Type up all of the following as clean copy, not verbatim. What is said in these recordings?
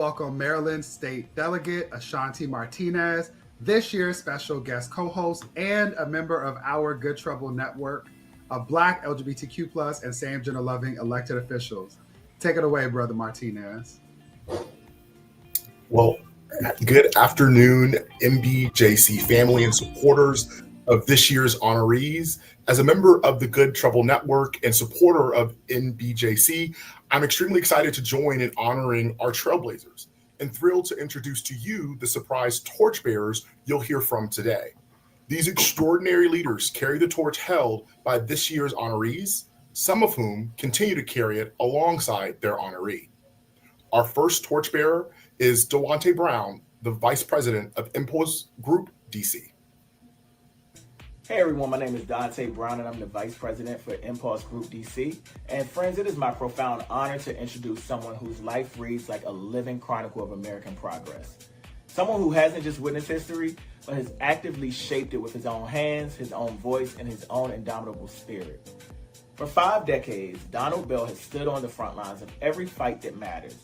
welcome Maryland State Delegate Ashanti Martinez, this year's special guest co-host and a member of our Good Trouble Network of Black LGBTQ plus and same gender loving elected officials. Take it away, Brother Martinez. Well, good afternoon, MBJC family and supporters of this year's honorees. As a member of the Good Trouble Network and supporter of MBJC, I'm extremely excited to join in honoring our trailblazers and thrilled to introduce to you the surprise torchbearers you'll hear from today. These extraordinary leaders carry the torch held by this year's honorees, some of whom continue to carry it alongside their honoree. Our first torchbearer is Dewante Brown, the Vice President of Impulse Group DC. Hey everyone, my name is Dante Brown and I'm the Vice President for Impulse Group DC. And friends, it is my profound honor to introduce someone whose life reads like a living chronicle of American progress. Someone who hasn't just witnessed history, but has actively shaped it with his own hands, his own voice, and his own indomitable spirit. For 5 decades, Donald Bell has stood on the front lines of every fight that matters.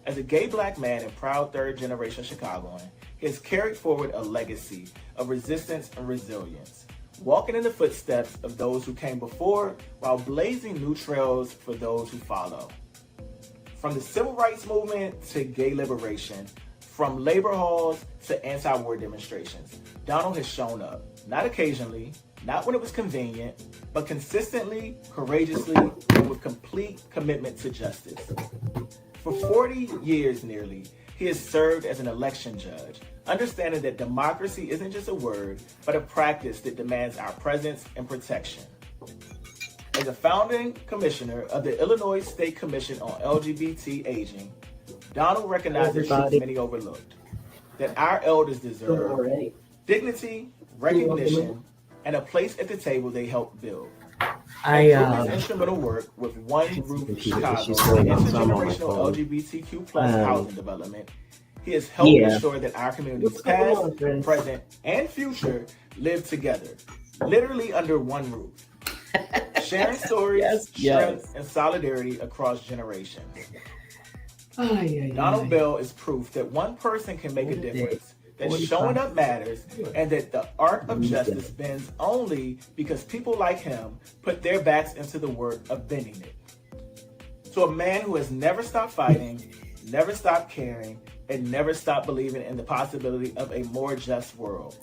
As a gay black man and proud third-generation Chicagoan, he has carried forward a legacy of resistance and resilience, walking in the footsteps of those who came before while blazing new trails for those who follow. From the civil rights movement to gay liberation, from labor halls to anti-war demonstrations, Donald has shown up, not occasionally, not when it was convenient, but consistently, courageously, and with complete commitment to justice. For 40 years nearly, he has served as an election judge, understanding that democracy isn't just a word, but a practice that demands our presence and protection. As a founding commissioner of the Illinois State Commission on LGBT Aging, Donald recognizes truths many overlooked, that our elders deserve dignity, recognition, and a place at the table they helped build. Through his instrumental work with One Roof Chicago and intergenerational LGBTQ plus housing development, he has helped ensure that our communities past, present, and future live together, literally under one roof, sharing stories, strength, and solidarity across generations. Donald Bell is proof that one person can make a difference, that showing up matters, and that the arc of justice bends only because people like him put their backs into the work of bending it. To a man who has never stopped fighting, never stopped caring, and never stopped believing in the possibility of a more just world.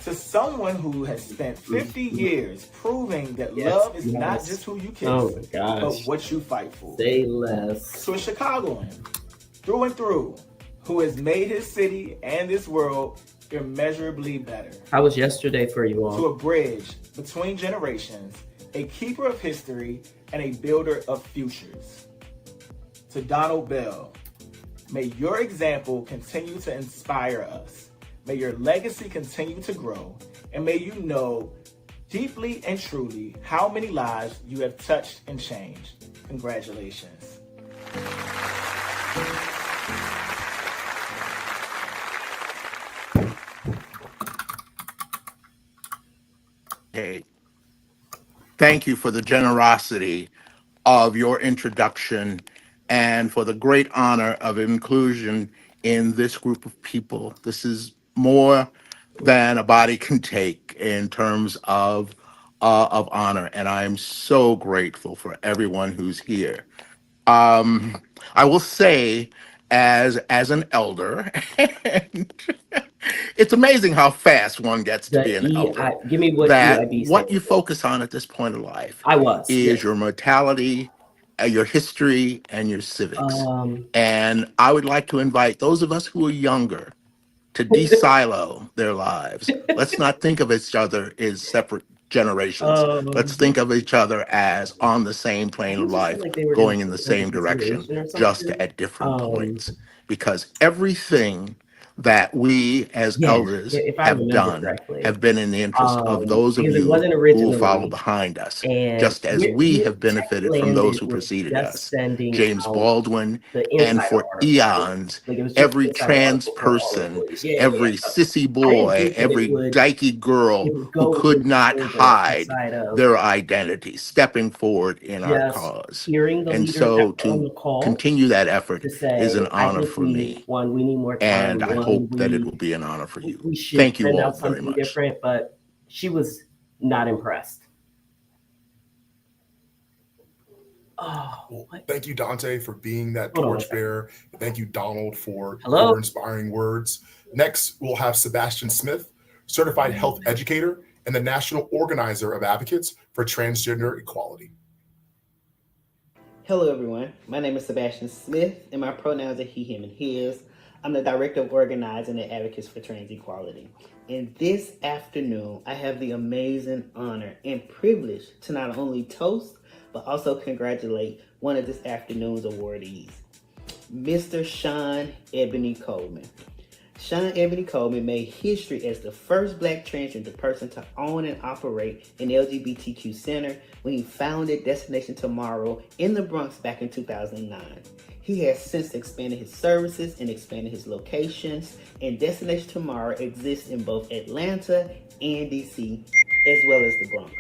To someone who has spent 50 years proving that love is not just who you kiss, but what you fight for. Say less. To a Chicagoan, through and through, who has made his city and this world immeasurably better. How was yesterday for you all? To a bridge between generations, a keeper of history, and a builder of futures. To Donald Bell, may your example continue to inspire us. May your legacy continue to grow, and may you know deeply and truly how many lives you have touched and changed. Congratulations. Hey, thank you for the generosity of your introduction and for the great honor of inclusion in this group of people. This is more than a body can take in terms of honor, and I'm so grateful for everyone who's here. I will say, as an elder, and it's amazing how fast one gets to be an elder. Give me what That EIB what stands you for. focus on at this point of life I was. is Yes. your mortality, your history, and your civics. Um, And I would like to invite those of us who are younger to de-silo their lives. Let's not think of each other as separate generations. Let's think of each other as on the same plane of it just life, seemed like they were going doing in the like a same direction, continuation or just something. at different points. Because everything that we as Yes, elders if I have remember done correctly. have been in the interest of those of Because it you wasn't who will follow originally, behind us, and just as we we have benefited from landed those who with preceded just us. sending James out Baldwin, the and insider for article. eons, Like it was just every an insider trans article for all person, employees. Yeah, yeah. every So sissy I didn't boy, think that every dykey girl it would who go could any not further hide outside of their identity, stepping forward in our just cause. hearing the And leaders that so were on to the call continue that effort to say, is an I honor think for me. we need more And time. I hope that it will be an honor for you. We should Thank you send all out very something much. different, but she was not impressed. Oh, Well, what? thank you, Dante, for being that Hold on one torchbearer. Thank you, Donald, for Hello? your inspiring words. Next, we'll have Sebastian Smith, certified health educator and the national organizer of advocates for transgender equality. Hello, everyone. My name is Sebastian Smith, and my pronouns are he, him, and his. I'm the Director of Organizing and Advocates for Trans Equality. And this afternoon, I have the amazing honor and privilege to not only toast, but also congratulate one of this afternoon's awardees, Mr. Sean Ebony Coleman. Sean Ebony Coleman made history as the first Black transgender person to own and operate an LGBTQ center when he founded Destination Tomorrow in the Bronx back in 2009. He has since expanded his services and expanded his locations, and Destination Tomorrow exists in both Atlanta and DC, as well as the Bronx.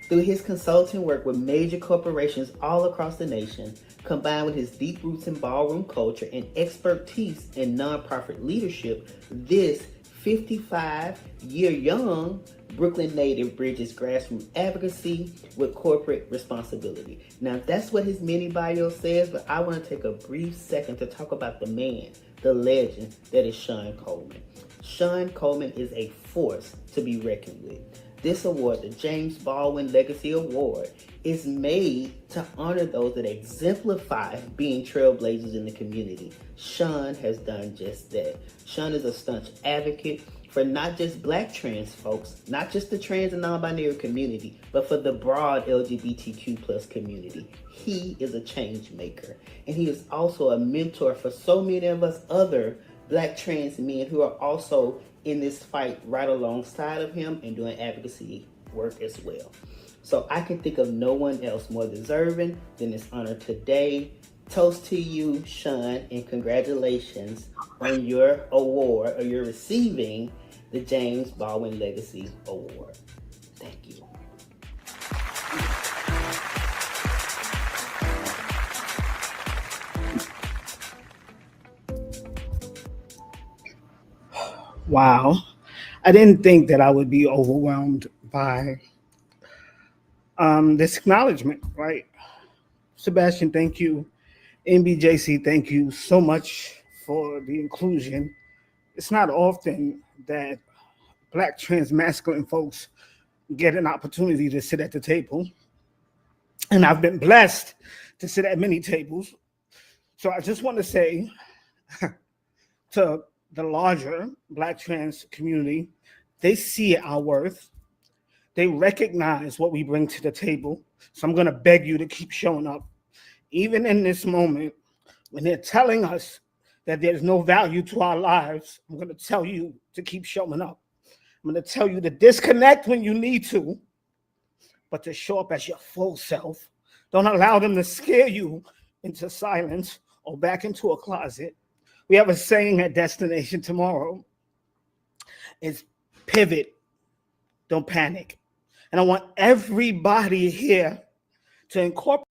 Through his consulting work with major corporations all across the nation, combined with his deep roots in ballroom culture and expertise in nonprofit leadership, this 55-year-young Brooklyn native bridges grassroots advocacy with corporate responsibility. Now, that's what his mini bio says, but I want to take a brief second to talk about the man, the legend that is Sean Coleman. Sean Coleman is a force to be reckoned with. This award, the James Baldwin Legacy Award, is made to honor those that exemplify being trailblazers in the community. Sean has done just that. Sean is a staunch advocate for not just Black trans folks, not just the trans and non-binary community, but for the broad LGBTQ plus community. He is a change maker, and he is also a mentor for so many of us other Black trans men who are also in this fight right alongside of him and doing advocacy work as well. So I can think of no one else more deserving than this honor today. Toast to you, Sean, and congratulations on your award, or you're receiving the James Baldwin Legacy Award. Thank you. Wow. I didn't think that I would be overwhelmed by this acknowledgement, right? Sebastian, thank you. NBJC, thank you so much for the inclusion. It's not often that Black trans masculine folks get an opportunity to sit at the table. And I've been blessed to sit at many tables. So I just want to say to the larger Black trans community, they see our worth. They recognize what we bring to the table. So I'm going to beg you to keep showing up. Even in this moment, when they're telling us that there's no value to our lives, I'm going to tell you to keep showing up. I'm going to tell you to disconnect when you need to, but to show up as your full self. Don't allow them to scare you into silence or back into a closet. We have a saying at Destination Tomorrow. It's pivot, don't panic. And I want everybody here to incorporate